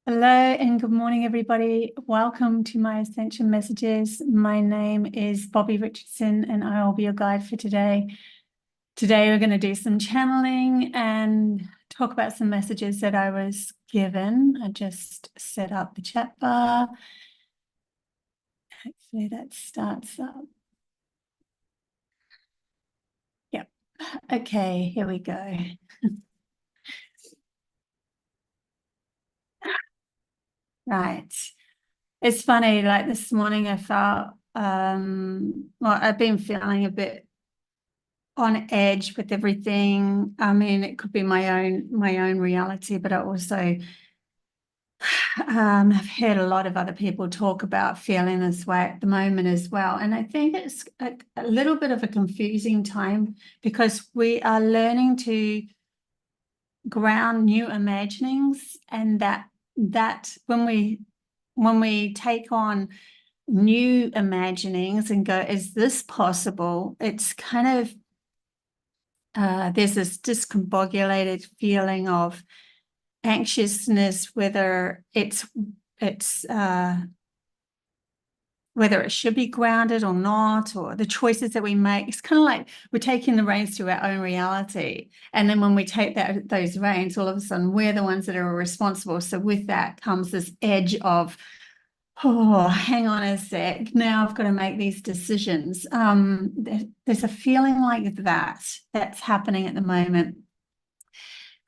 Hello and good morning, everybody. Welcome to my Ascension Messages. My name is Bobby Richardson and I will be your guide for today. Today we're going to do some channeling and talk about some messages that I was given. I just set up the chat bar. Hopefully that starts up. Yep. Okay, here we go. Right. It's funny, like this morning I felt, well, I've been feeling a bit on edge with everything. I mean, it could be my own reality, but I also I've heard a lot of other people talk about feeling this way at the moment as well. And I think it's a little bit of a confusing time because we are learning to ground new imaginings, and that when we take on new imaginings and go, is this possible? It's kind of there's this discombobulated feeling of anxiousness, whether it should be grounded or not, or the choices that we make. It's kind of like we're taking the reins to our own reality. And then when we take those reins, all of a sudden we're the ones that are responsible. So with that comes this edge of, oh, hang on a sec, now I've got to make these decisions. There's a feeling like that's happening at the moment.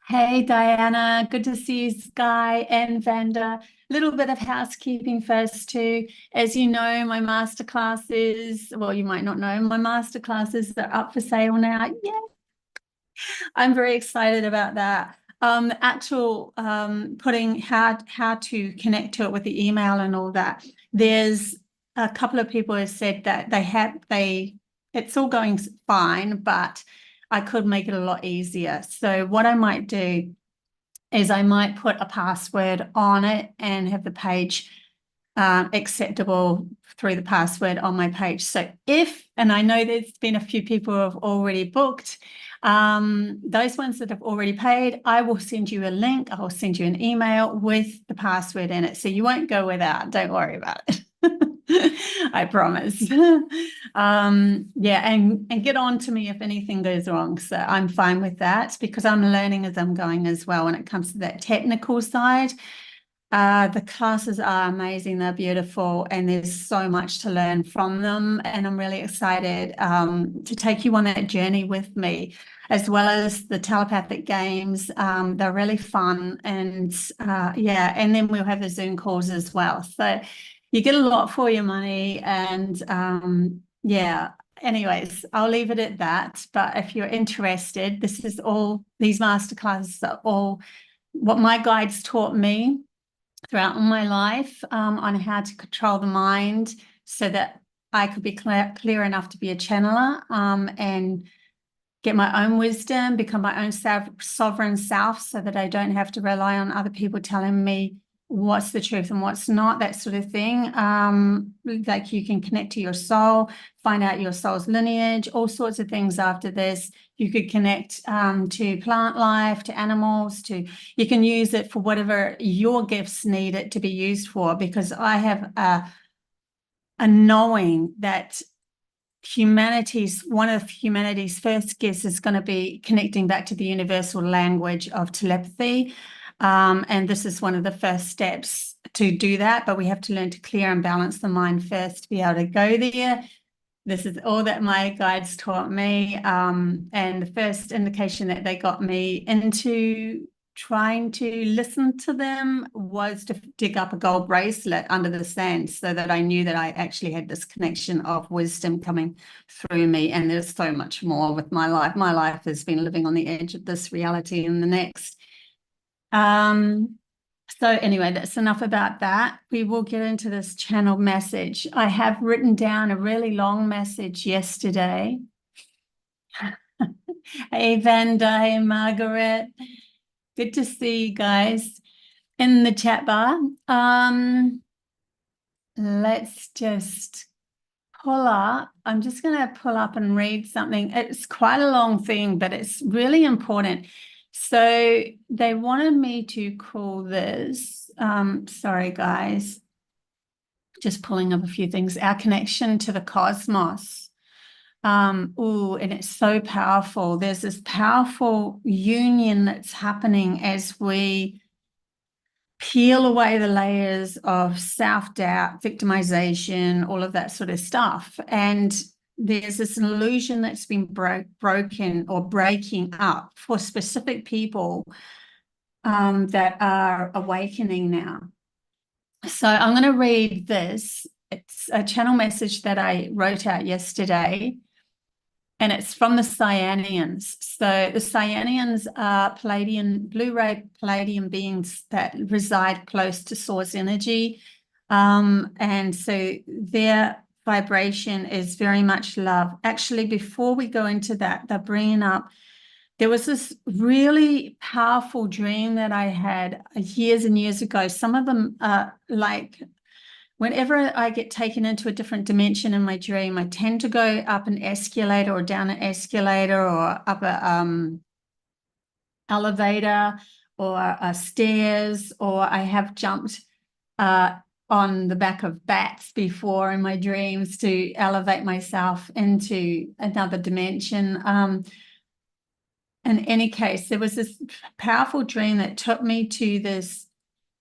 Hey, Diana, good to see you, Sky and Vanda. Little bit of housekeeping first too. As you know, my masterclasses, well, you might not know, my masterclasses are up for sale now. Yeah, I'm very excited about that. Actual putting how to connect to it with the email and all that. There's a couple of people have said that it's all going fine, but I could make it a lot easier. So what I might do is I might put a password on it and have the page acceptable through the password on my page. So and I know there's been a few people who have already booked, those ones that have already paid, I will send you a link. I will send you an email with the password in it. So you won't go without. Don't worry about it. I promise. Yeah, and get on to me if anything goes wrong. So I'm fine with that because I'm learning as I'm going as well when it comes to that technical side. The classes are amazing, they're beautiful, and there's so much to learn from them. And I'm really excited to take you on that journey with me, as well as the telepathic games. They're really fun, and yeah, and then we'll have the Zoom calls as well. So you get a lot for your money, and yeah. Anyways, I'll leave it at that. But if you're interested, these masterclasses are all what my guides taught me throughout my life on how to control the mind so that I could be clear enough to be a channeler and get my own wisdom, become my own sovereign self so that I don't have to rely on other people telling me what's the truth and what's not, that sort of thing. Like you can connect to your soul, find out your soul's lineage, all sorts of things after this. You could connect to plant life, to animals, you can use it for whatever your gifts need it to be used for, because I have a knowing that one of humanity's first gifts is going to be connecting back to the universal language of telepathy. And this is one of the first steps to do that, but we have to learn to clear and balance the mind first to be able to go there. This is all that my guides taught me. And the first indication that they got me into trying to listen to them was to dig up a gold bracelet under the sand so that I knew that I actually had this connection of wisdom coming through me. And there's so much more with my life. My life has been living on the edge of this reality and the next. So anyway, that's enough about that. We will get into this channel message. I have written down a really long message yesterday. Hey, Vanda, hey, Margaret. Good to see you guys in the chat bar. Let's just pull up. I'm just going to pull up and read something. It's quite a long thing, but it's really important. So they wanted me to call this, sorry guys, just pulling up a few things, our connection to the cosmos. And it's so powerful. There's this powerful union that's happening as we peel away the layers of self-doubt, victimization, all of that sort of stuff. And there's this illusion that's been broken or breaking up for specific people that are awakening now. So I'm going to read this. It's a channel message that I wrote out yesterday, and it's from the Cyanians. So the Cyanians are Pleiadian, blue-ray Pleiadian beings that reside close to source energy. And so their vibration is very much love. Actually, before we go into that, they're bringing up, there was this really powerful dream that I had years and years ago. Some of them are like, whenever I get taken into a different dimension in my dream, I tend to go up an escalator or down an escalator or up a elevator or stairs, or I have jumped on the back of bats before in my dreams to elevate myself into another dimension. In any case, there was this powerful dream that took me to this.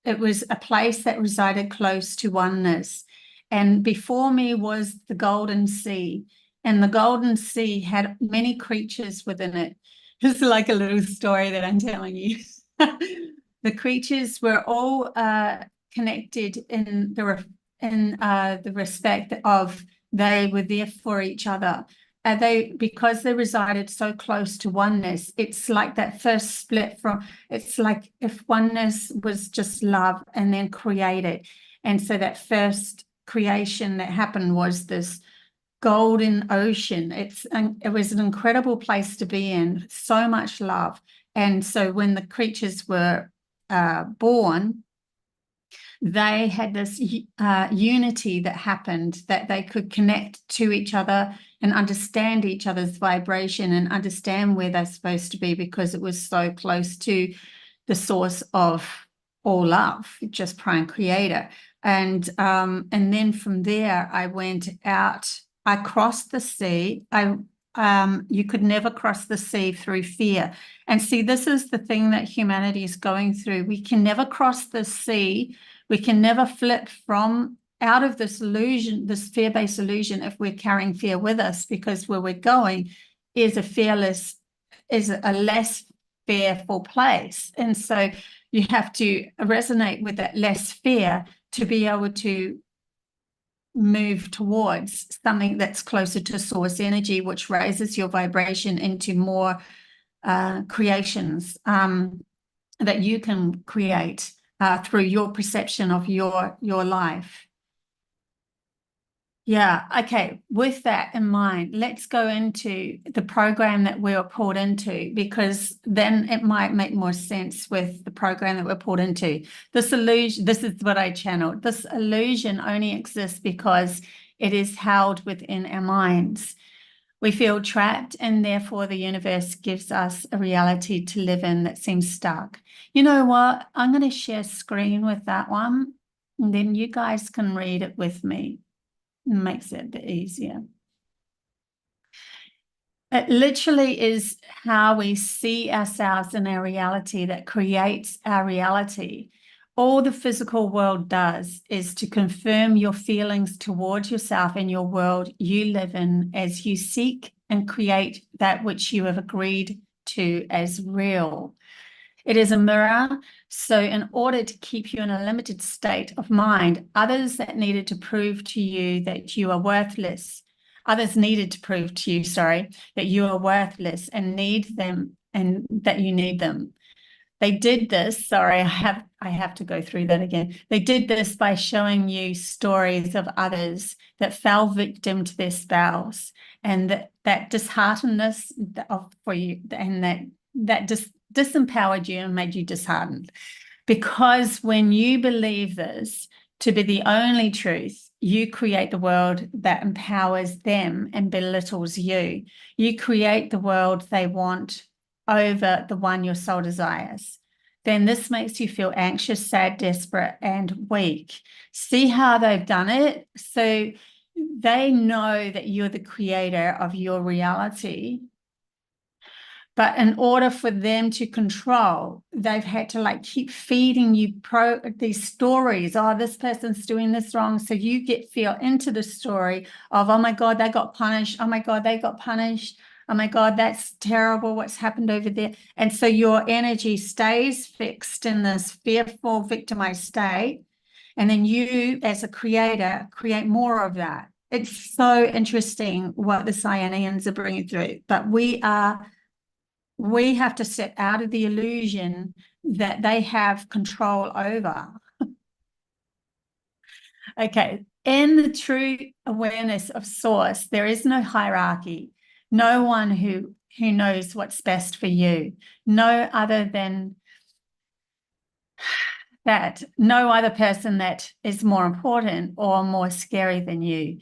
It was a place that resided close to oneness. And before me was the Golden Sea. And the Golden Sea had many creatures within it. It's like a little story that I'm telling you. The creatures were all connected in the respect of they were there for each other. Because they resided so close to oneness, it's like that first split from, it's like if oneness was just love and then created. And so that first creation that happened was this golden ocean. It was an incredible place to be in, so much love. And so when the creatures were born, they had this unity that happened, that they could connect to each other and understand each other's vibration and understand where they're supposed to be, because it was so close to the source of all love, just prime creator. And then from there, I went out. I crossed the sea. You could never cross the sea through fear. And see, this is the thing that humanity is going through. We can never cross the sea. We can never flip from out of this illusion, this fear-based illusion, if we're carrying fear with us, because where we're going is a less fearful place. And so you have to resonate with that less fear to be able to move towards something that's closer to source energy, which raises your vibration into more creations that you can create through your perception of your life. Yeah, okay. With that in mind, let's go into the program that we were pulled into, because then it might make more sense with the program that we're pulled into. This illusion, this is what I channeled. This illusion only exists because it is held within our minds. We feel trapped, and therefore the universe gives us a reality to live in that seems stuck. You know what? I'm going to share screen with that one, and then you guys can read it with me. It makes it a bit easier. It literally is how we see ourselves in our reality that creates our reality. All the physical world does is to confirm your feelings towards yourself and your world you live in, as you seek and create that which you have agreed to as real. It is a mirror. So in order to keep you in a limited state of mind, others that needed to prove to you that you are worthless, others needed to prove to you, that you are worthless and need them, and that you need them. They did this, I have to go through that again. They did this by showing you stories of others that fell victim to their spells, and that disheartedness for you, and that just disempowered you and made you disheartened. Because when you believe this to be the only truth, you create the world that empowers them and belittles you. You create the world they want over the one your soul desires, then this makes you feel anxious, sad, desperate, and weak. See how they've done it? So they know that you're the creator of your reality. But in order for them to control, they've had to like keep feeding you these stories. Oh, this person's doing this wrong. So you feel into the story of, oh my God, they got punished. Oh my God, they got punished. Oh my God, that's terrible. What's happened over there? And so your energy stays fixed in this fearful, victimized state. And then you, as a creator, create more of that. It's so interesting what the Cyanians are bringing through. But we have to step out of the illusion that they have control over. Okay, in the true awareness of source, there is no hierarchy, no one who knows what's best for you, no other than that, no other person that is more important or more scary than you.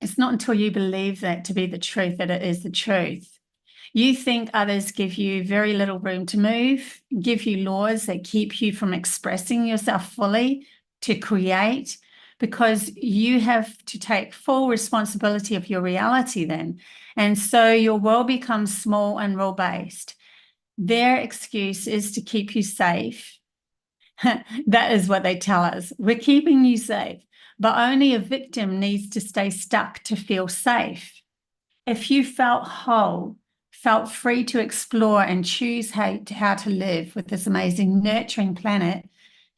It's not until you believe that to be the truth that it is the truth. You think others give you very little room to move, give you laws that keep you from expressing yourself fully, to create, because you have to take full responsibility of your reality then. And so your world becomes small and rule-based. Their excuse is to keep you safe. That is what they tell us. We're keeping you safe, but only a victim needs to stay stuck to feel safe. If you felt whole, felt free to explore and choose how to live with this amazing, nurturing planet,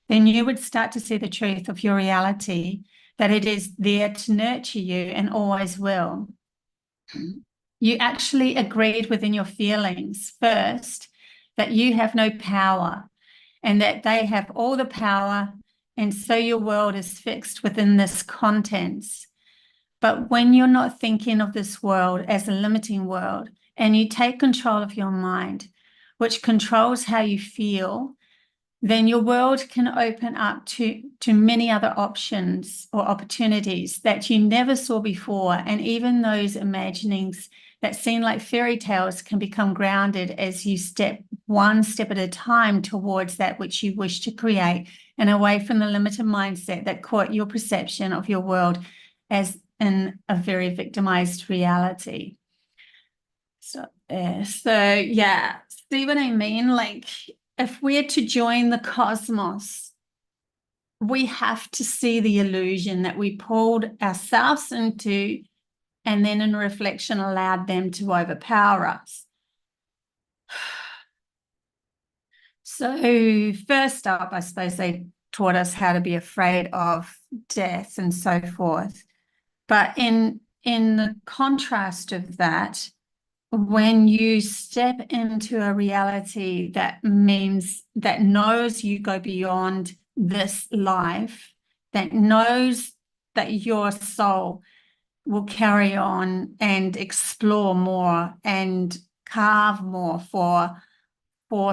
then you would start to see the truth of your reality, that it is there to nurture you and always will. You actually agreed within your feelings first that you have no power and that they have all the power, and so your world is fixed within this contents. But when you're not thinking of this world as a limiting world, and you take control of your mind, which controls how you feel, then your world can open up to many other options or opportunities that you never saw before. And even those imaginings that seem like fairy tales can become grounded as you step one step at a time towards that which you wish to create, and away from the limited mindset that caught your perception of your world as in a very victimized reality. So yeah, see what I mean? Like, if we're to join the cosmos, we have to see the illusion that we pulled ourselves into, and then in reflection allowed them to overpower us. So first up, I suppose they taught us how to be afraid of death and so forth. But in the contrast of that, when you step into a reality that means that knows you go beyond this life, that knows that your soul will carry on and explore more and carve more for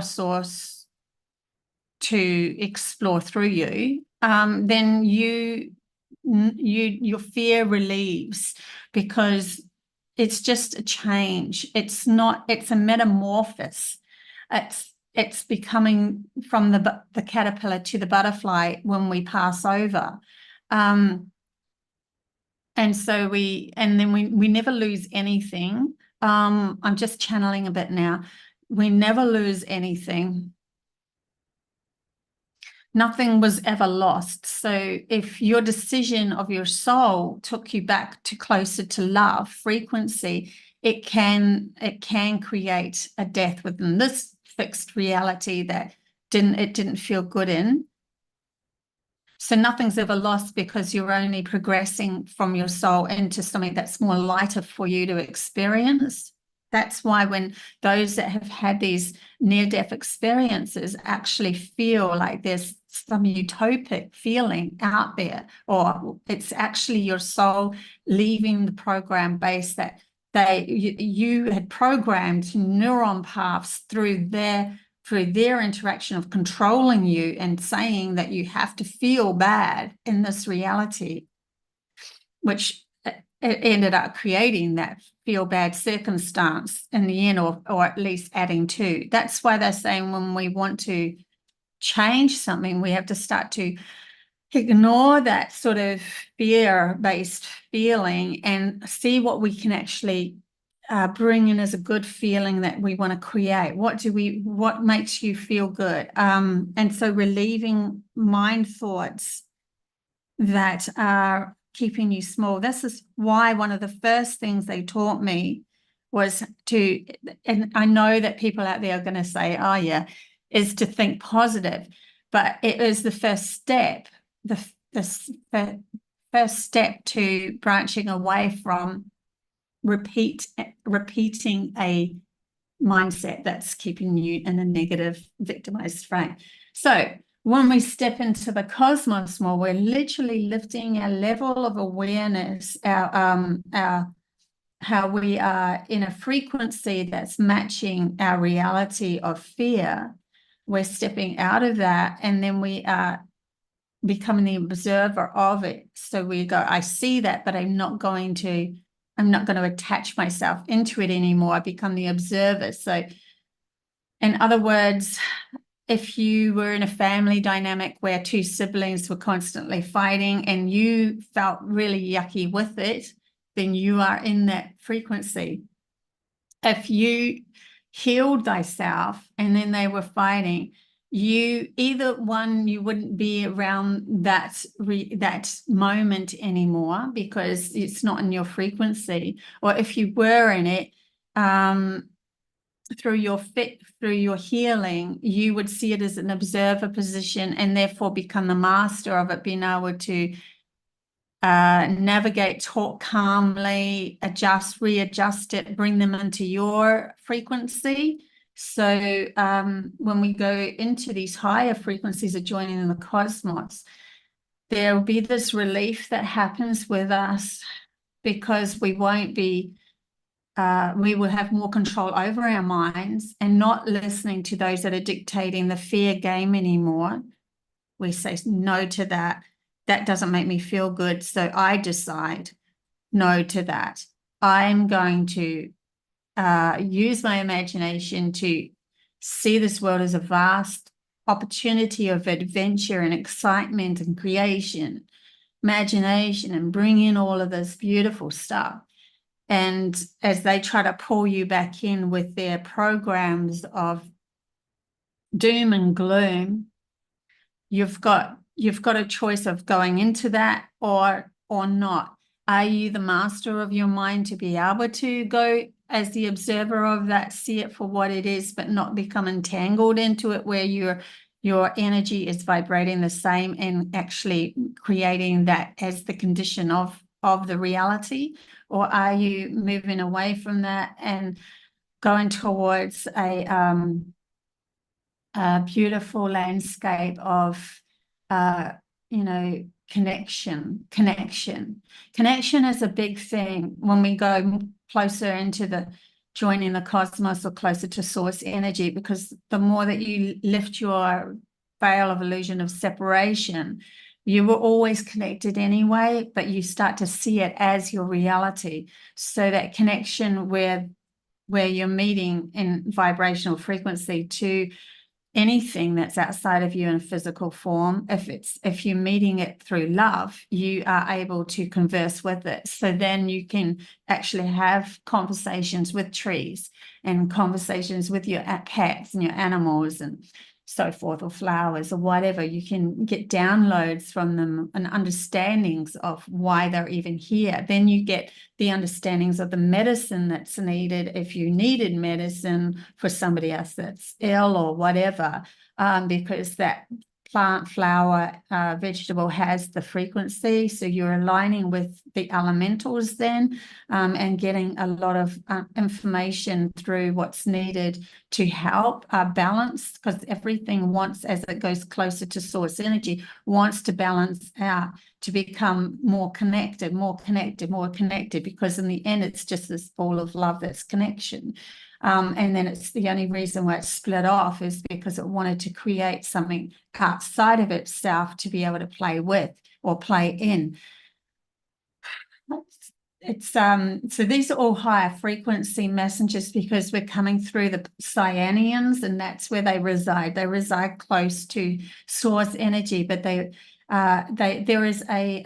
source to explore through you, then your fear relieves, because it's just a change. It's a metamorphosis. It's becoming from the caterpillar to the butterfly when we pass over. And so we never lose anything. I'm just channeling a bit now. We never lose anything. Nothing was ever lost. So if your decision of your soul took you back to closer to love frequency, it can create a death within this fixed reality that didn't feel good in. So nothing's ever lost, because you're only progressing from your soul into something that's more lighter for you to experience. That's why when those that have had these near-death experiences actually feel like there's some utopic feeling out there, or it's actually your soul leaving the program base that you had programmed neuron paths through their interaction of controlling you and saying that you have to feel bad in this reality, which it ended up creating that feel bad circumstance in the end, or at least adding to. That's why they're saying when we want to change something, we have to start to ignore that sort of fear-based feeling and see what we can actually bring in as a good feeling that we want to create. What makes you feel good? And so relieving mind thoughts that are keeping you small. This is why one of the first things they taught me was to, and I know that people out there are going to say, oh yeah, is to think positive, but it is the first step, the first step to branching away from repeating a mindset that's keeping you in a negative, victimized frame. So when we step into the cosmos more, we're literally lifting our level of awareness, our how we are in a frequency that's matching our reality of fear. We're stepping out of that, and then we are becoming the observer of it. So we go, I see that, but I'm not going to attach myself into it anymore. I become the observer. So in other words, if you were in a family dynamic where two siblings were constantly fighting and you felt really yucky with it, then you are in that frequency. If you healed thyself and then they were fighting, you wouldn't be around that moment anymore because it's not in your frequency. Or if you were in it, through your healing, you would see it as an observer position and therefore become the master of it, being able to navigate, talk calmly, readjust it, bring them into your frequency. So when we go into these higher frequencies of joining in the cosmos, there will be this relief that happens with us because we won't be we will have more control over our minds and not listening to those that are dictating the fear game anymore. We say no to that. That doesn't make me feel good. So I decide no to that. I'm going to use my imagination to see this world as a vast opportunity of adventure and excitement and creation, imagination, and bring in all of this beautiful stuff. And as they try to pull you back in with their programs of doom and gloom, you've got a choice of going into that or not. Are you the master of your mind to be able to go as the observer of that, see it for what it is, but not become entangled into it where your energy is vibrating the same and actually creating that as the condition of the reality? Or are you moving away from that and going towards a beautiful landscape of connection is a big thing when we go closer into the joining the cosmos or closer to source energy, because the more that you lift your veil of illusion of separation, you were always connected anyway, but you start to see it as your reality. So that connection where you're meeting in vibrational frequency to anything that's outside of you in physical form, if you're meeting it through love, you are able to converse with it. So then you can actually have conversations with trees and conversations with your cats and your animals and so forth, or flowers or whatever. You can get downloads from them and understandings of why they're even here. Then you get the understandings of the medicine that's needed if you needed medicine for somebody else that's ill or whatever, because that plant, flower, vegetable has the frequency. So you're aligning with the elementals then, and getting a lot of information through what's needed to help balance, because everything wants, as it goes closer to source energy, wants to balance out to become more connected, because in the end, it's just this ball of love that's connection. And then it's the only reason why it's split off is because it wanted to create something outside of itself to be able to play with or play in. so these are all higher frequency messengers because we're coming through the Cyanians, and that's where they reside. They reside close to source energy, but there is a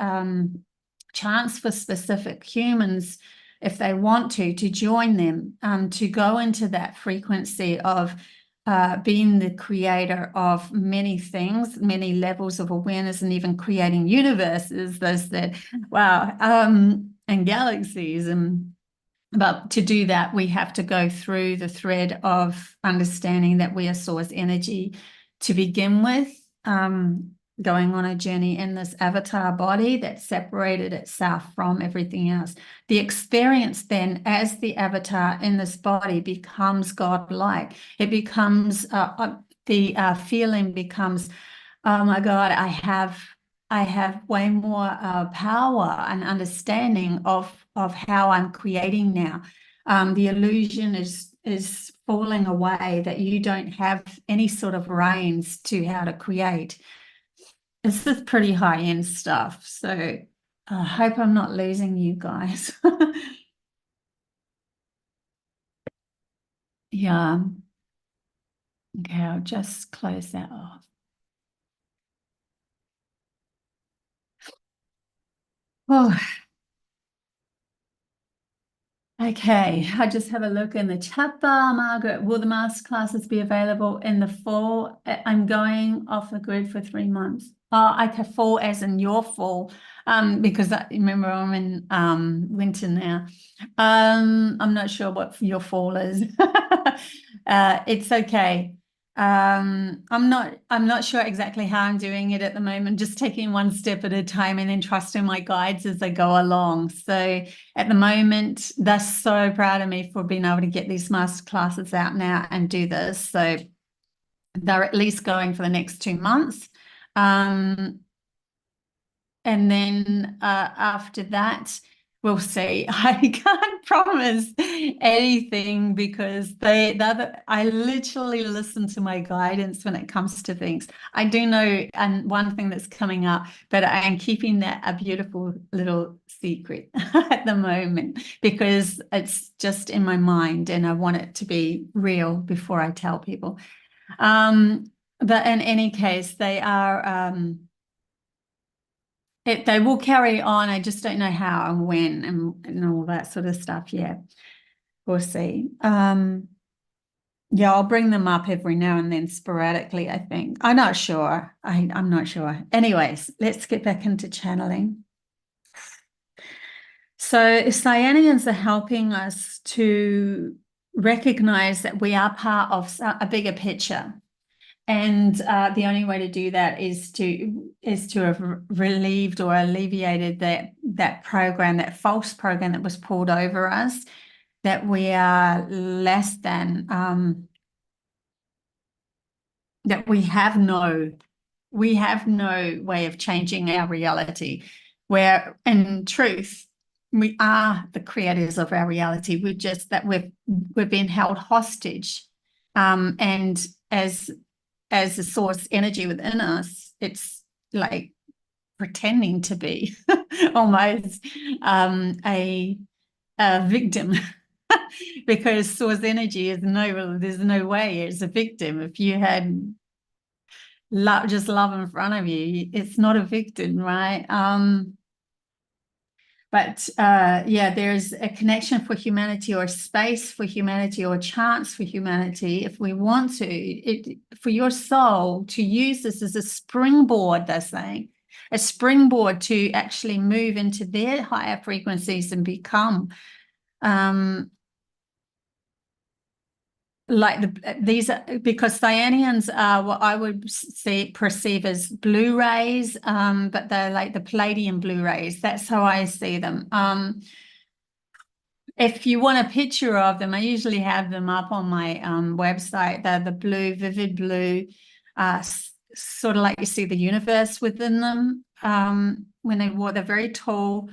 chance for specific humans, if they want to join them, to go into that frequency of being the creator of many things, many levels of awareness, and even creating universes, those that, wow, and galaxies. But to do that, we have to go through the thread of understanding that we are source energy to begin with, going on a journey in this avatar body that separated itself from everything else. The experience then as the avatar in this body becomes godlike. It becomes, the feeling becomes, oh my God, I have way more power and understanding of how I'm creating now. The illusion is falling away that you don't have any sort of reins to how to create. This is pretty high-end stuff, so I hope I'm not losing you guys. Yeah. Okay, I'll just close that off. Oh, okay, I just have a look in the chat bar. Margaret, will the master classes be available in the fall? I'm going off the grid for 3 months. Oh, okay, fall as in your fall, because remember I'm in winter now. I'm not sure what your fall is. It's okay. I'm not sure exactly how I'm doing it at the moment, just taking one step at a time and then trusting my guides as they go along. So at the moment, they're so proud of me for being able to get these master classes out now and do this. So they're at least going for the next 2 months. And then after that, we'll see. I can't promise anything because I literally listen to my guidance when it comes to things. I do know and one thing that's coming up, but I am keeping that a beautiful little secret at the moment because it's just in my mind and I want it to be real before I tell people. But in any case, they are they will carry on. I just don't know how and when and all that sort of stuff yet. We'll see. Yeah, I'll bring them up every now and then sporadically, I think. I'm not sure. I'm not sure. Anyways, let's get back into channeling. So Cyanians are helping us to recognize that we are part of a bigger picture. And the only way to do that is to have relieved or alleviated that program, that false program that was pulled over us, that we are less than, that we have no way of changing our reality. Where in truth, we are the creators of our reality. We're just that we've been held hostage, and as the source energy within us, it's like pretending to be almost a victim because source energy is there's no way it's a victim. If you had just love in front of you, it's not a victim, right? But yeah, there's a connection for humanity or space for humanity or a chance for humanity if we want to, for your soul to use this as a springboard, they're saying, a springboard to actually move into their higher frequencies and become like these are, because Cyanians are what I would perceive as blue rays, but they're like the Pleiadian blue rays. That's how I see them. If you want a picture of them, I usually have them up on my website. They're the blue, vivid blue, sort of like you see the universe within them. When they're very tall.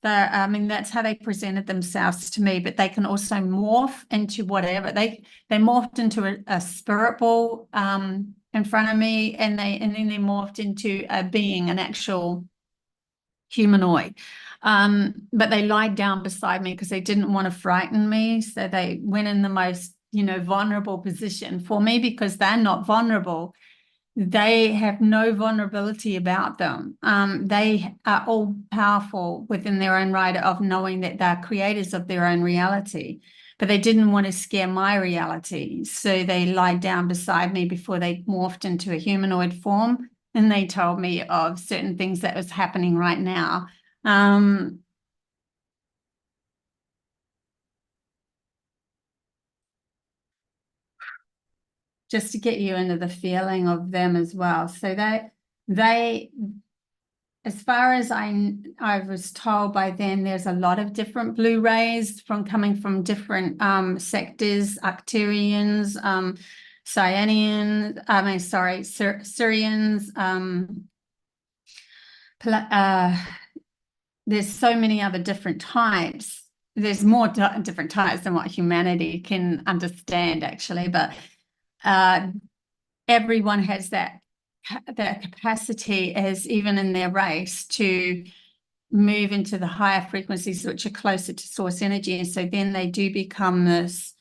I mean, that's how they presented themselves to me, but they can also morph into whatever. They morphed into a spirit ball in front of me, and then they morphed into a being, an actual humanoid. But they lied down beside me because they didn't want to frighten me. So they went in the most, vulnerable position for me because they're not vulnerable. They have no vulnerability about them. They are all powerful within their own right of knowing that they're creators of their own reality. But they didn't want to scare my reality. So they lied down beside me before they morphed into a humanoid form. And they told me of certain things that was happening right now. Just to get you into the feeling of them as well. So they as far as I was told by them, there's a lot of different blue rays coming from different sectors, Acrturians, Cyanians, Syrians, there's so many other different types. There's more different types than what humanity can understand, actually, but everyone has that capacity, as even in their race, to move into the higher frequencies which are closer to source energy. And so then they do become this,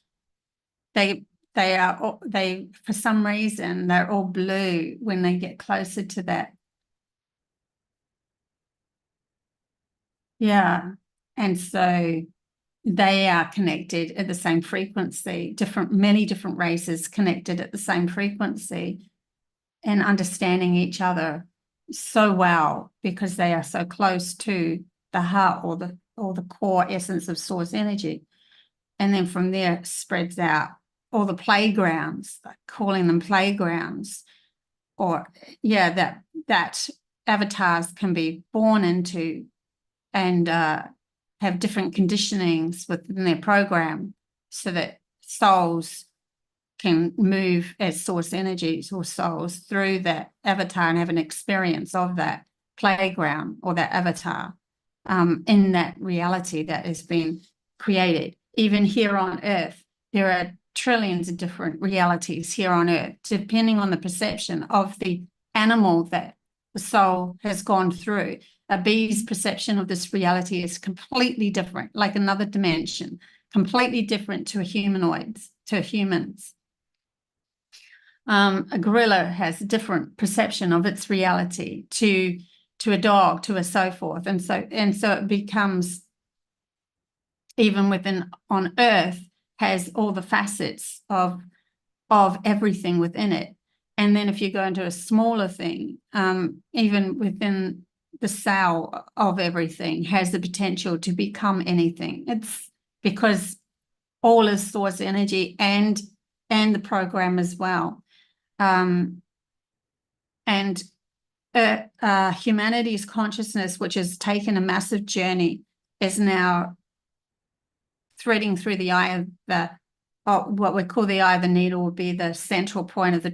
they for some reason they're all blue when they get closer to that. Yeah. And so they are connected at the same frequency, many different races connected at the same frequency, and understanding each other so well because they are so close to the heart or the core essence of source energy. And then from there spreads out all the playgrounds, like calling them playgrounds, or that avatars can be born into and have different conditionings within their program so that souls can move as source energies or souls through that avatar and have an experience of that playground or that avatar in that reality that has been created. Even here on Earth, there are trillions of different realities here on Earth, depending on the perception of the animal that the soul has gone through. A bee's perception of this reality is completely different, like another dimension, completely different to humans. A gorilla has a different perception of its reality to a dog, to a so forth. And so it becomes, even within on Earth, has all the facets of everything within it. And then if you go into a smaller thing, even within the cell of everything has the potential to become anything. It's because all is source energy and the program as well. And humanity's consciousness, which has taken a massive journey, is now threading through the eye of what we call the eye of the needle, would be the central point of the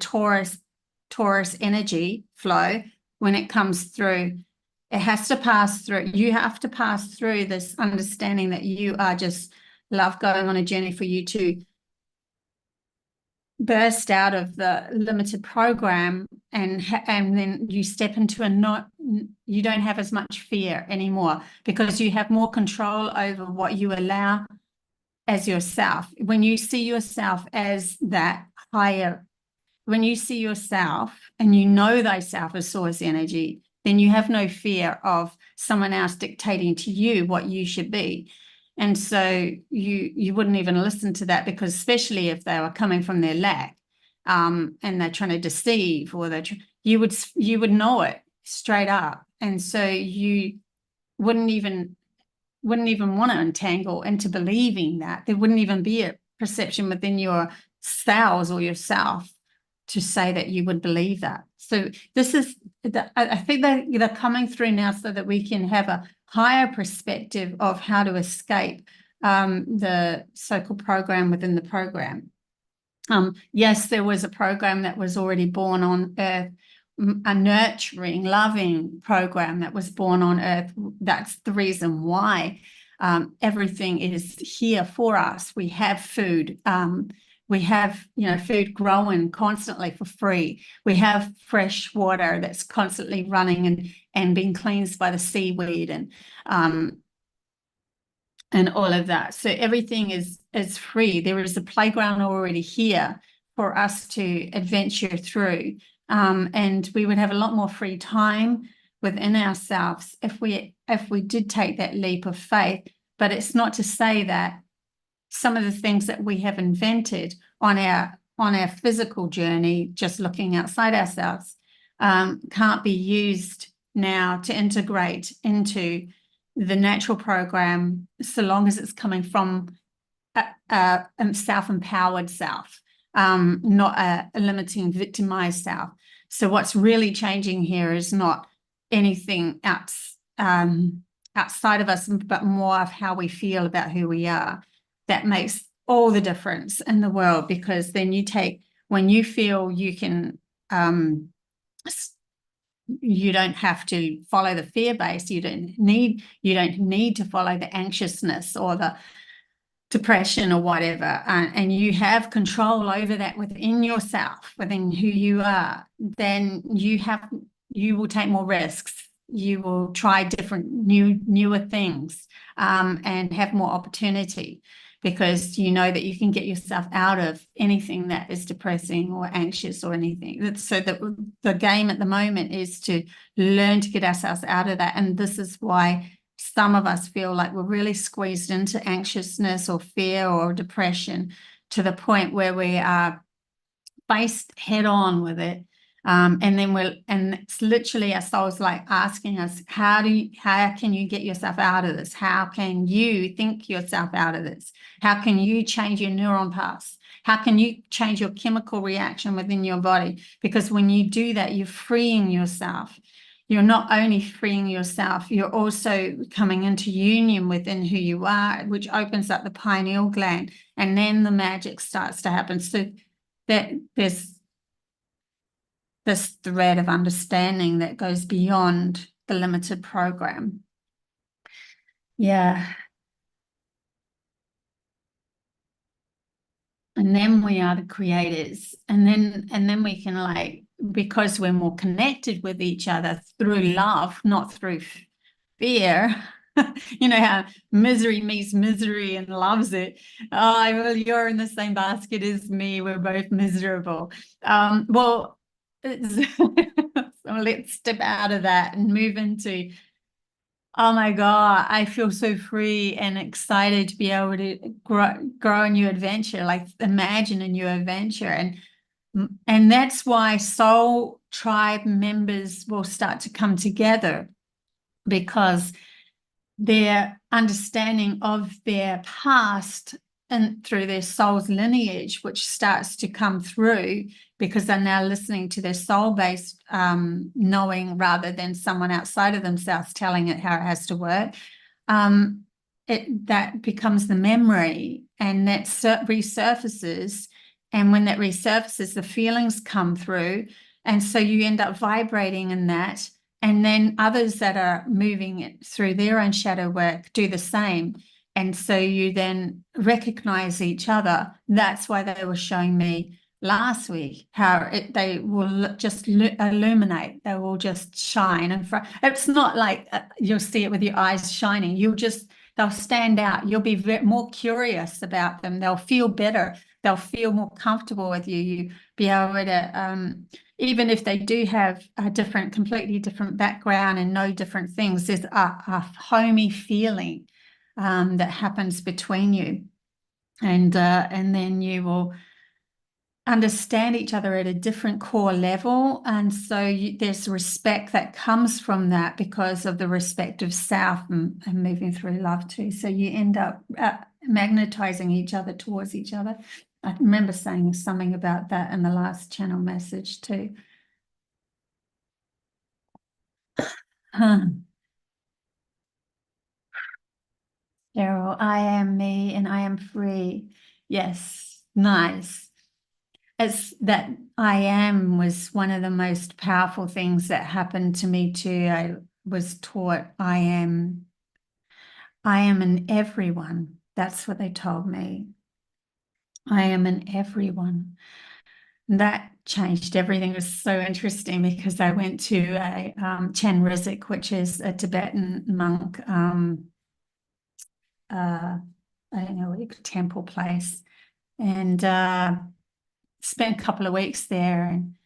Taurus energy flow. When it comes through, it has to pass through. You have to pass through this understanding that you are just love, going on a journey for you to burst out of the limited program, and then you step into you don't have as much fear anymore because you have more control over what you allow as yourself. When you see yourself as that higher, when you see yourself and you know thyself as source energy, then you have no fear of someone else dictating to you what you should be. And so you wouldn't even listen to that, because especially if they were coming from their lack, and they're trying to deceive, or you would know it straight up. And so you wouldn't even want to entangle into believing that. There wouldn't even be a perception within your cells or yourself to say that you would believe that. So this is, I think that they're coming through now so that we can have a higher perspective of how to escape the so-called program within the program. Yes, there was a program that was already born on Earth, a nurturing, loving program that was born on Earth. That's the reason why everything is here for us. We have food. We have, food growing constantly for free. We have fresh water that's constantly running and being cleansed by the seaweed and all of that. So everything is free. There is a playground already here for us to adventure through. And we would have a lot more free time within ourselves if we did take that leap of faith. But it's not to say that some of the things that we have invented on our physical journey, just looking outside ourselves, can't be used now to integrate into the natural program, so long as it's coming from a self-empowered self, not a limiting, victimized self. So what's really changing here is not anything outside of us, but more of how we feel about who we are. That makes all the difference in the world, because then when you feel you can, you don't have to follow the fear base. You don't need to follow the anxiousness or the depression or whatever, and you have control over that within yourself, within who you are. Then you will take more risks. You will try newer things, and have more opportunity, because you know that you can get yourself out of anything that is depressing or anxious or anything. So the game at the moment is to learn to get ourselves out of that. And this is why some of us feel like we're really squeezed into anxiousness or fear or depression, to the point where we are faced head on with it. And it's literally our souls like asking us, how can you get yourself out of this? How can you think yourself out of this? How can you change your neuron paths? How can you change your chemical reaction within your body? Because when you do that, you're freeing yourself. You're not only freeing yourself, you're also coming into union within who you are, which opens up the pineal gland, and then the magic starts to happen. So that there's this thread of understanding that goes beyond the limited program. Yeah. And then we are the creators. And then we can, like, because we're more connected with each other through love, not through fear. You know how misery meets misery and loves it. Oh, well, you're in the same basket as me. We're both miserable. Well, so let's step out of that and move into, oh my God, I feel so free and excited to be able to grow a new adventure, like imagine a new adventure. And that's why soul tribe members will start to come together, because their understanding of their past and through their soul's lineage, which starts to come through, because they're now listening to their soul-based knowing, rather than someone outside of themselves telling it how it has to work. That becomes the memory, and that resurfaces. And when that resurfaces, the feelings come through, and so you end up vibrating in that. And then others that are moving it through their own shadow work do the same. And so you then recognize each other. That's why they were showing me last week how they will just illuminate. They will just shine. And it's not like you'll see it with your eyes shining. They'll stand out. You'll be more curious about them. They'll feel better. They'll feel more comfortable with you. You be able to, even if they do have a completely different background and know different things, there's a homey feeling that happens between you, and then you will understand each other at a different core level. And so there's respect that comes from that, because of the respect of self and moving through love too. So you end up magnetizing each other towards each other. I remember saying something about that in the last channel message too. Cheryl, I am me and I am free. Yes, nice. It's that I am was one of the most powerful things that happened to me too. I was taught I am in everyone. That's what they told me. I am in everyone. That changed everything. It was so interesting because I went to a Chan Rizik, which is a Tibetan monk, I don't know, temple place, and spent a couple of weeks there and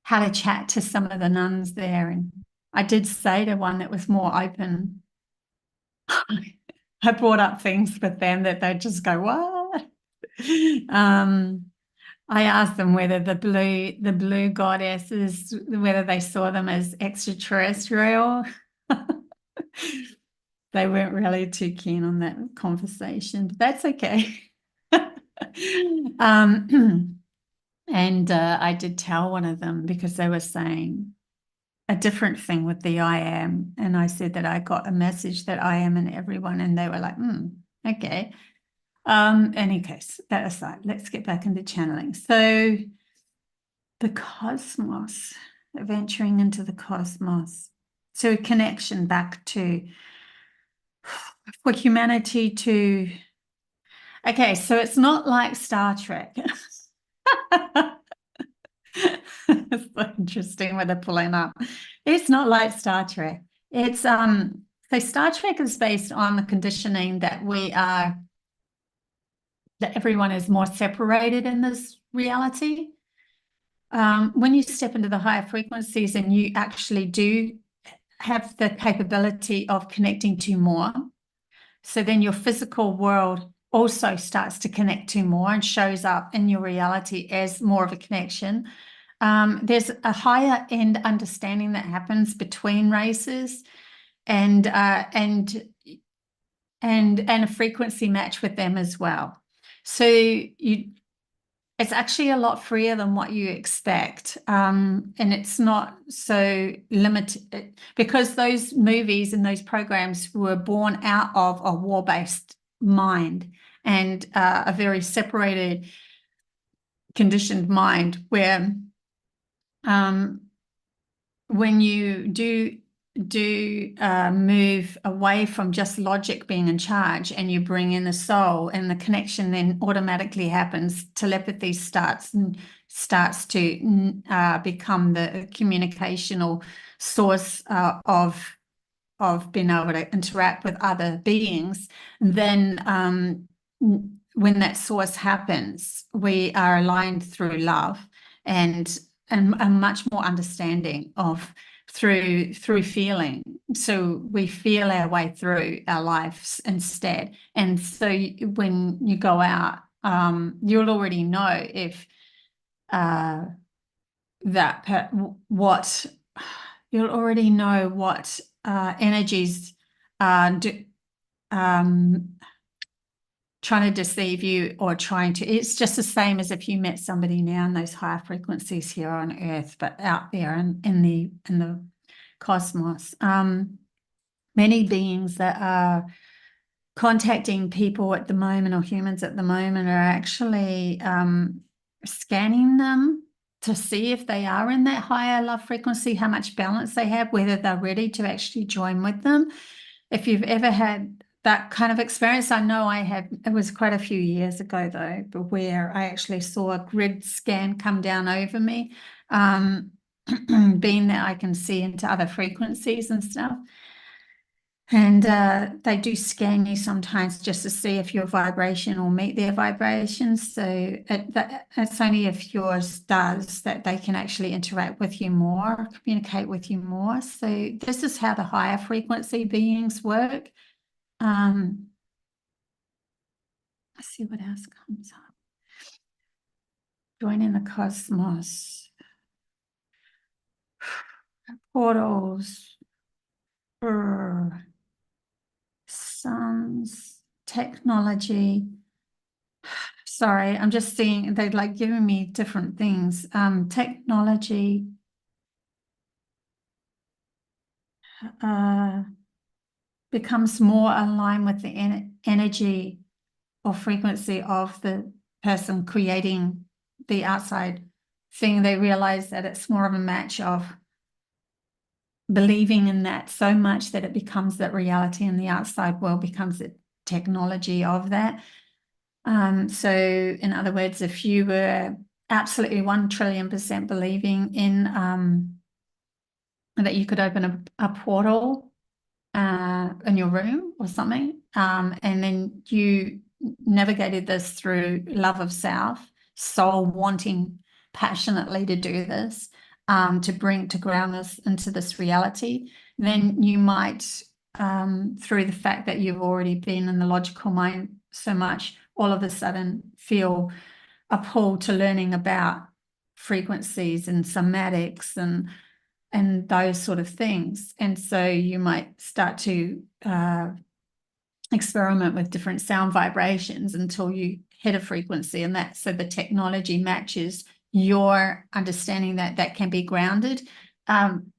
had a chat to some of the nuns there. And I did say to one that was more open, I brought up things with them that they'd just go, what? I asked them whether the blue goddesses, whether they saw them as extraterrestrial. They weren't really too keen on that conversation, but that's okay. And I did tell one of them because they were saying a different thing with the I am. And I said that I got a message that I am in everyone. And they were like, okay. Any case, that aside, let's get back into channeling. So the cosmos, venturing into the cosmos. So a connection back to, for humanity to, okay, so it's not like Star Trek. It's so interesting when they're pulling up. It's not like Star Trek. It's so Star Trek is based on the conditioning that that everyone is more separated in this reality. When you step into the higher frequencies and you actually do have the capability of connecting to more, so then your physical world also starts to connect to more and shows up in your reality as more of a connection. There's a higher end understanding that happens between races and a frequency match with them as well. So it's actually a lot freer than what you expect. And it's not so limited because those movies and those programs were born out of a war-based mind and a very separated, conditioned mind where when you do move away from just logic being in charge and you bring in the soul, and the connection then automatically happens. Telepathy starts to become the communicational source of being able to interact with other beings. Then when that source happens, we are aligned through love and a much more understanding of through feeling. So we feel our way through our lives instead. And so when you go out, you'll already know if you'll already know what energies trying to deceive you or it's just the same as if you met somebody now in those higher frequencies here on Earth, but out there in the cosmos. Many beings that are contacting people at the moment, or humans at the moment, are actually scanning them to see if they are in that higher love frequency, how much balance they have, whether they're ready to actually join with them. If you've ever had that kind of experience, I know I have. It was quite a few years ago though, but where I actually saw a grid scan come down over me, being that I can see into other frequencies and stuff. And they do scan you sometimes just to see if your vibration will meet their vibrations. So it's only if yours does that they can actually interact with you more, communicate with you more. So this is how the higher frequency beings work. Let's see what else comes up. Joining the cosmos. Portals. Suns. Technology. Sorry, I'm just seeing they're like giving me different things. Technology. Becomes more aligned with the energy or frequency of the person creating the outside thing. They realize that it's more of a match of believing in that so much that it becomes that reality, and the outside world becomes the technology of that. So in other words, if you were absolutely 1,000,000,000% believing in that you could open a portal in your room or something, and then you navigated this through love of self, soul wanting passionately to do this, to ground this into this reality, then you might, through the fact that you've already been in the logical mind so much, all of a sudden feel a pull to learning about frequencies and somatics and those sort of things. And so you might start to experiment with different sound vibrations until you hit a frequency, and that so the technology matches your understanding that can be grounded.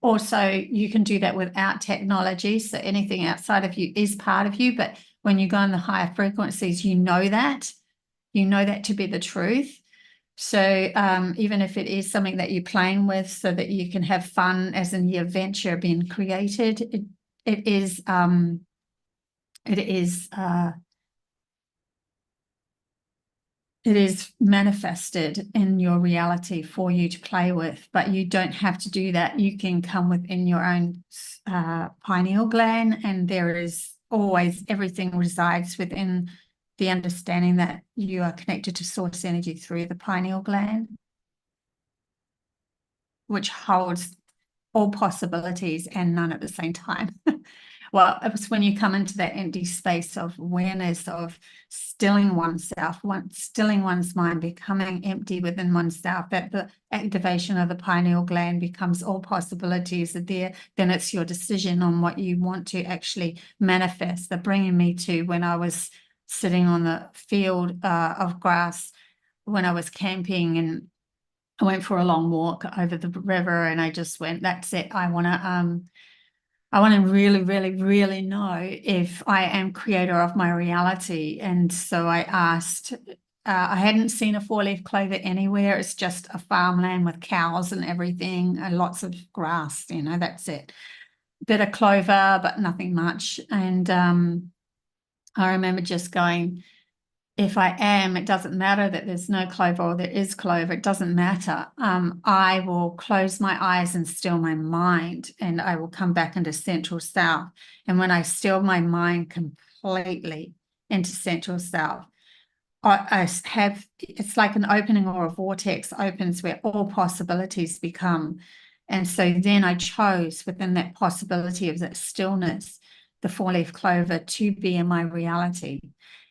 Also, you can do that without technology. So anything outside of you is part of you, but when you go in the higher frequencies, you know that to be the truth. So even if it is something that you're playing with so that you can have fun as in the adventure being created, it is manifested in your reality for you to play with, but you don't have to do that. You can come within your own pineal gland, and there is always everything resides within the understanding that you are connected to source energy through the pineal gland, which holds all possibilities and none at the same time. Well, it's when you come into that empty space of awareness, of stilling oneself, stilling one's mind, becoming empty within oneself, that the activation of the pineal gland becomes all possibilities are there. Then it's your decision on what you want to actually manifest. They're bringing me to when I was sitting on the field of grass when I was camping, and I went for a long walk over the river, and I just went, that's it. I want to really, really, really know if I am creator of my reality. And so I asked, I hadn't seen a four-leaf clover anywhere. It's just a farmland with cows and everything, and lots of grass, that's it. Bit of clover, but nothing much. And I remember just going, if I am, it doesn't matter that there's no clover or there is clover. It doesn't matter. I will close my eyes and still my mind, and I will come back into central self. And when I still my mind completely into central self, I have, it's like an opening or a vortex opens where all possibilities become. And so then I chose within that possibility of that stillness, the four-leaf clover to be in my reality.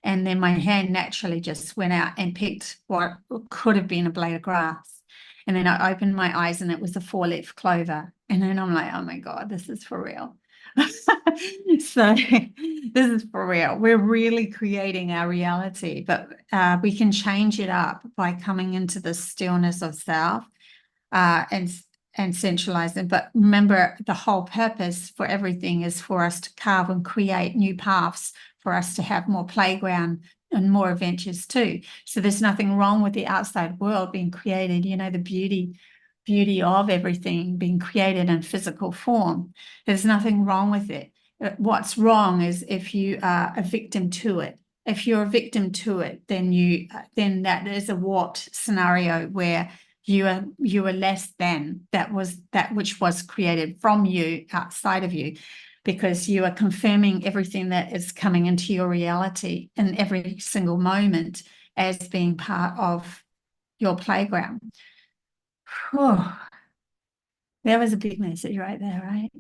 And then my hand naturally just went out and picked what could have been a blade of grass. And then I opened my eyes and it was a four-leaf clover. And then I'm like, oh my God, this is for real. So this is for real. We're really creating our reality, but we can change it up by coming into the stillness of self and centralize it. But remember, the whole purpose for everything is for us to carve and create new paths, for us to have more playground and more adventures too. So there's nothing wrong with the outside world being created, the beauty of everything being created in physical form. There's nothing wrong with it. What's wrong is if you are a victim to it. If you're a victim to it, then that is a warped scenario where you are less than that which was created from you, outside of you, because you are confirming everything that is coming into your reality in every single moment as being part of your playground. Whew. That was a big message right there, right?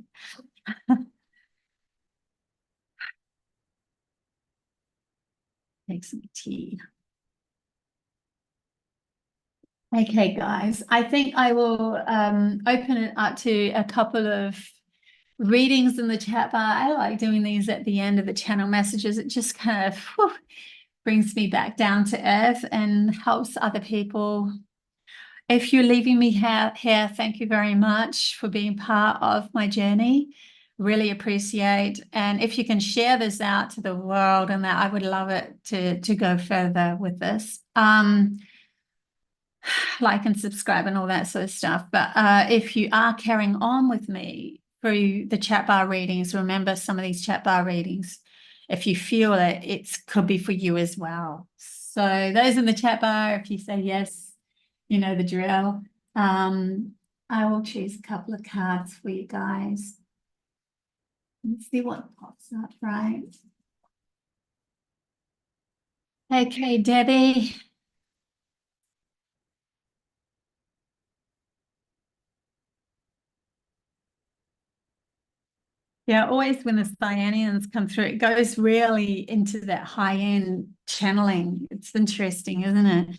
Take some tea. Okay, guys, I think I will open it up to a couple of readings in the chat bar. I like doing these at the end of the channel messages. It just kind of brings me back down to earth and helps other people. If you're leaving me here, thank you very much for being part of my journey. Really appreciate. And if you can share this out to the world, and that I would love it to go further with this. Like and subscribe and all that sort of stuff. But if you are carrying on with me through the chat bar readings, remember some of these chat bar readings, if you feel it, it could be for you as well. So those in the chat bar, if you say yes, you know the drill. I will choose a couple of cards for you guys. Let's see what pops up, right? Okay, Debbie. Yeah, always when the Cyanians come through, it goes really into that high-end channeling. It's interesting, isn't it? It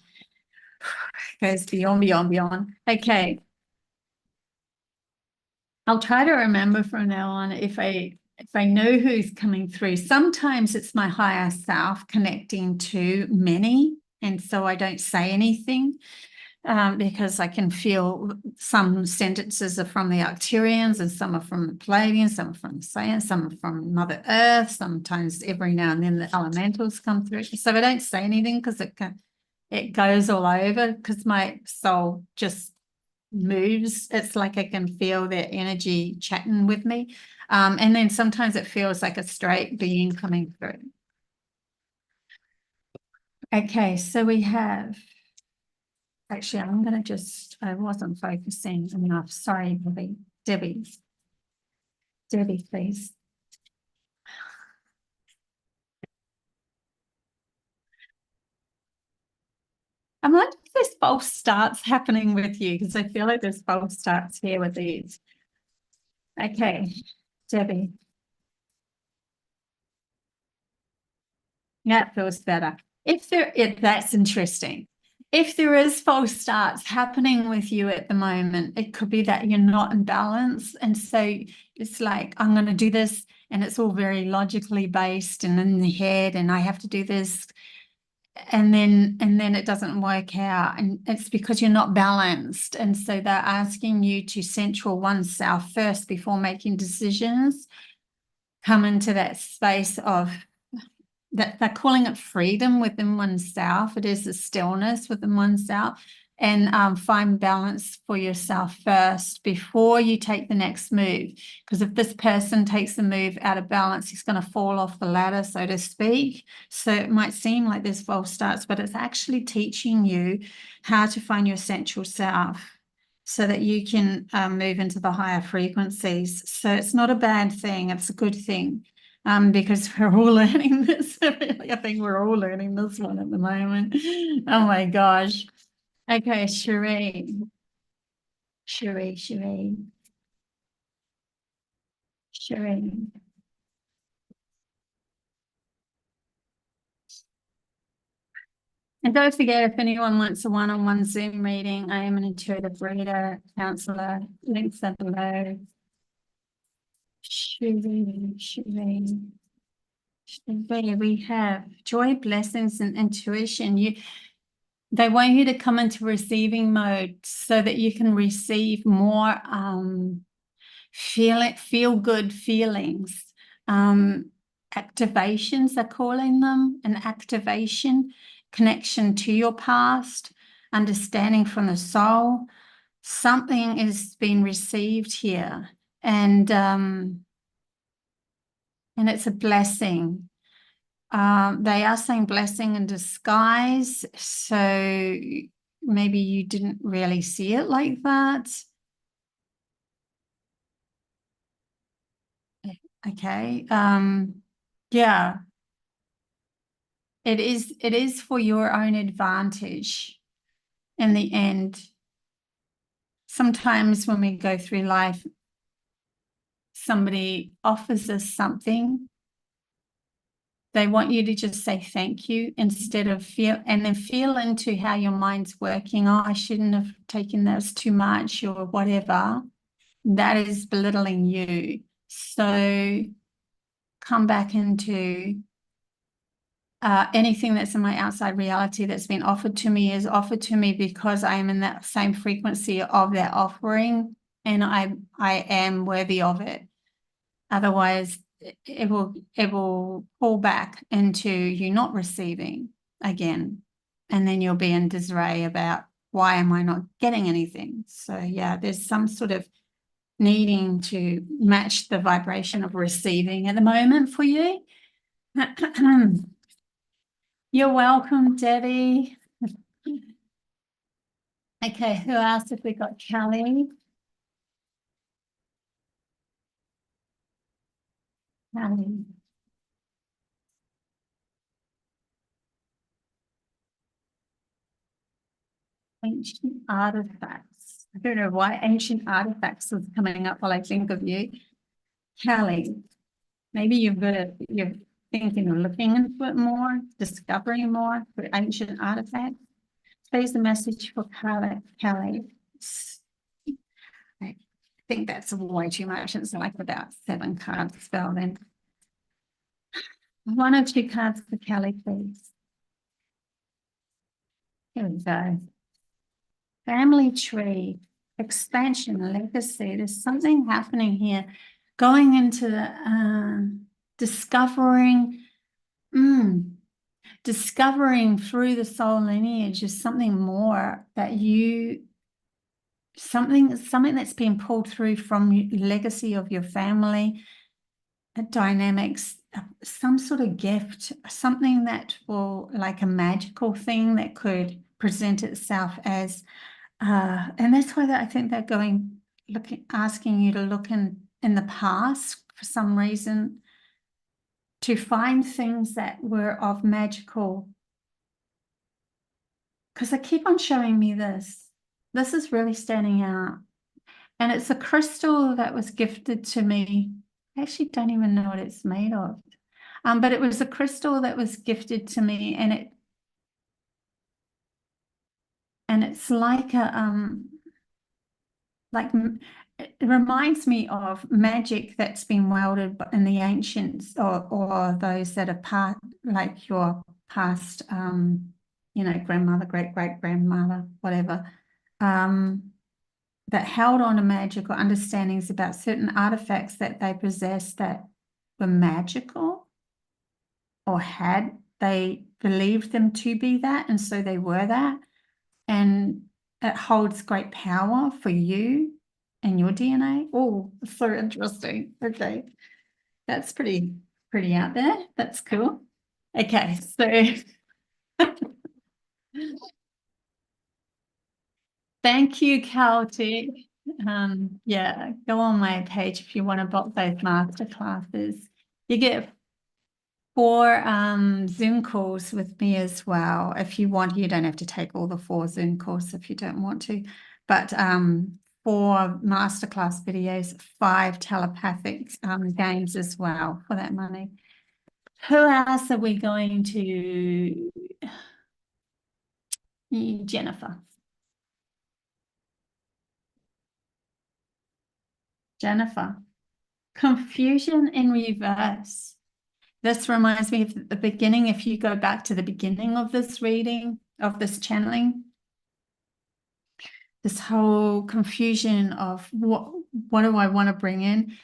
goes beyond, beyond, beyond. Okay. I'll try to remember from now on if I know who's coming through. Sometimes it's my higher self connecting to many, and so I don't say anything. Because I can feel some sentences are from the Acrturians and some are from the Pleiadians, some are from the Cyanians, some are from Mother Earth. Sometimes every now and then the elementals come through. So I don't say anything because it goes all over because my soul just moves. It's like I can feel their energy chatting with me. And then sometimes it feels like a straight being coming through. Okay, so we have... Actually, I'm going to just, I wasn't focusing enough. Sorry, Debbie. Debbie, please. I'm like, if there's false starts happening with you, because I feel like there's false starts here with these. Okay, Debbie. That feels better. That's interesting. If there is false starts happening with you at the moment, it could be that you're not in balance. And so it's like, I'm going to do this, and it's all very logically based and in the head, and I have to do this. And then it doesn't work out. And it's because you're not balanced. And so they're asking you to central oneself first before making decisions. Come into that space of that they're calling it freedom within oneself. It is a stillness within oneself, and find balance for yourself first before you take the next move. Because if this person takes the move out of balance, he's going to fall off the ladder, so to speak. So it might seem like there's false starts, but it's actually teaching you how to find your central self so that you can move into the higher frequencies. So it's not a bad thing. It's a good thing. Because we're all learning this. Really, I think we're all learning this one at the moment. Oh my gosh. Okay, Cherie. And don't forget, if anyone wants a one-on-one Zoom reading, I am an intuitive reader, counselor. Links are below. Cherie. We have joy, blessings, and intuition. They want you to come into receiving mode so that you can receive more feel good feelings. Activations, they're calling them, an activation, connection to your past, understanding from the soul. Something is being received here, and it's a blessing. They are saying blessing in disguise, so maybe you didn't really see it like that. Okay. Yeah. It is for your own advantage in the end. Sometimes when we go through life, somebody offers us something. They want you to just say thank you instead of feel into how your mind's working. Oh, I shouldn't have taken this too much or whatever. That is belittling you. So come back into anything that's in my outside reality that's been offered to me is offered to me because I am in that same frequency of that offering, and I am worthy of it. Otherwise, it will pull back into you not receiving again, and then you'll be in disarray about why am I not getting anything. So yeah, there's some sort of needing to match the vibration of receiving at the moment for you. You're welcome, Debbie. Okay, who else have we got? Kelly. Kelly. Ancient artifacts. I don't know why ancient artifacts is coming up while I think of you. Kelly, maybe you're thinking of looking into it more, discovering more for ancient artifacts. Today's the message for Kelly. I think that's way too much. It's like about 7 cards spell then. One or two cards for Kelly, please. Here we go. Family tree, expansion, legacy. There's something happening here. Going into discovering, discovering through the soul lineage is something more that something that's been pulled through from legacy of your family, dynamics, some sort of gift, something that will, like a magical thing that could present itself as, and that's why I think they're asking you to look in the past for some reason to find things that were of magical, because they keep on showing me this. This is really standing out. And it's a crystal that was gifted to me. I actually don't even know what it's made of. But it was a crystal that was gifted to me, and it's like it reminds me of magic that's been wielded in the ancients, or those that are like your past, grandmother, great-great-grandmother, whatever, that held on to magical understandings about certain artifacts that they possessed that were magical, or they believed them to be that, and so they were that. And it holds great power for you and your DNA. Oh, so interesting. Okay. That's pretty out there. That's cool. Okay, so thank you, Celtic. Yeah, go on my page if you want to book those master classes. You get 4 Zoom calls with me as well. If you want, you don't have to take all the 4 Zoom calls if you don't want to, but 4 masterclass videos, 5 telepathic games as well for that money. Who else are we going to? Jennifer. Jennifer. Confusion in reverse. This reminds me of the beginning. If you go back to the beginning of this reading, of this channeling, this whole confusion of what do I want to bring in?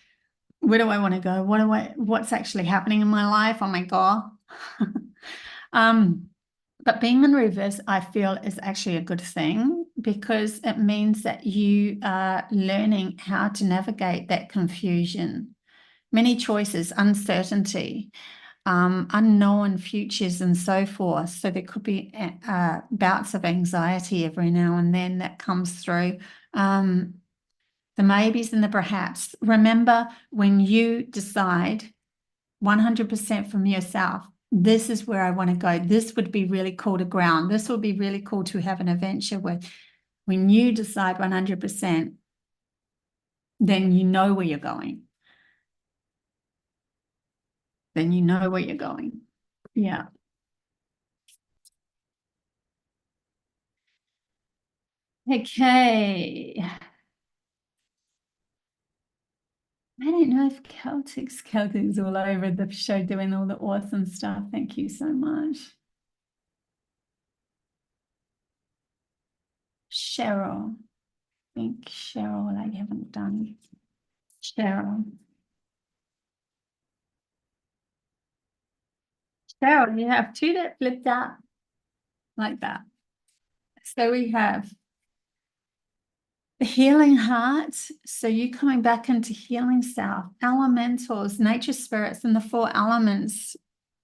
Where do I want to go? What's actually happening in my life? Oh my God. But being in reverse, I feel, is actually a good thing, because it means that you are learning how to navigate that confusion, many choices, uncertainty, unknown futures, and so forth. So there could be bouts of anxiety every now and then that comes through. The maybes and the perhaps. Remember, when you decide 100% from yourself, this is where I want to go. This would be really cool to ground. This would be really cool to have an adventure with. When you decide 100%, then you know where you're going. Then you know where you're going. Yeah. Okay. I don't know if Celtic's all over the show doing all the awesome stuff. Thank you so much. Cheryl. I think Cheryl, I haven't done. Cheryl. Cheryl, you have 2 that flipped out like that. So we have the healing heart. So you coming back into healing self, elementals, nature spirits, and the 4 elements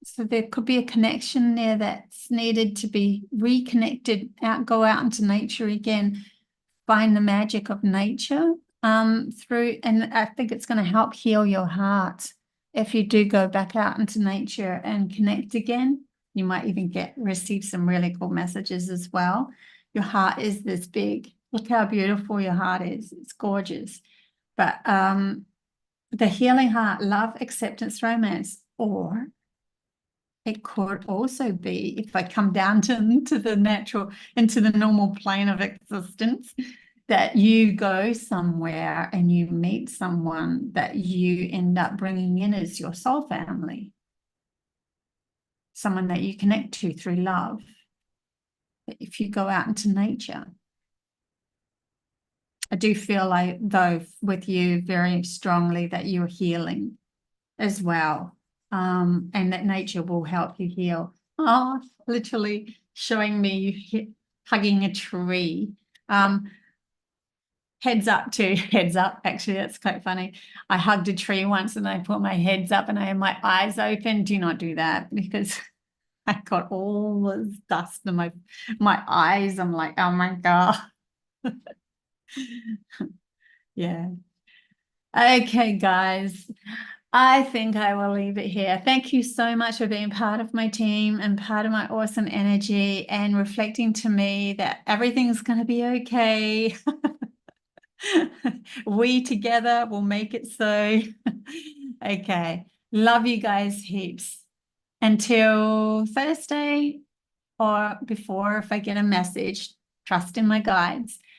So there could be a connection there that's needed to be reconnected, go out into nature again, find the magic of nature through, and I think it's going to help heal your heart. If you do go back out into nature and connect again, you might even receive some really cool messages as well. Your heart is this big. Look how beautiful your heart is. It's gorgeous. But the healing heart, love, acceptance, romance, or it could also be, if I come down into the natural, into the normal plane of existence, that you go somewhere and you meet someone that you end up bringing in as your soul family, someone that you connect to through love. If you go out into nature, I do feel like, though, with you very strongly that you're healing as well, and that nature will help you heal. Oh, literally showing me you hugging a tree. Heads up too, heads up. Actually, that's quite funny. I hugged a tree once and I put my heads up and I had my eyes open. Do not do that, because I got all this dust in my eyes. I'm like, oh my God. Yeah. Okay, guys. I think I will leave it here. Thank you so much for being part of my team and part of my awesome energy and reflecting to me that everything's going to be okay. We together will make it so. Okay. Love you guys heaps. Until Thursday or before, if I get a message, trust in my guides.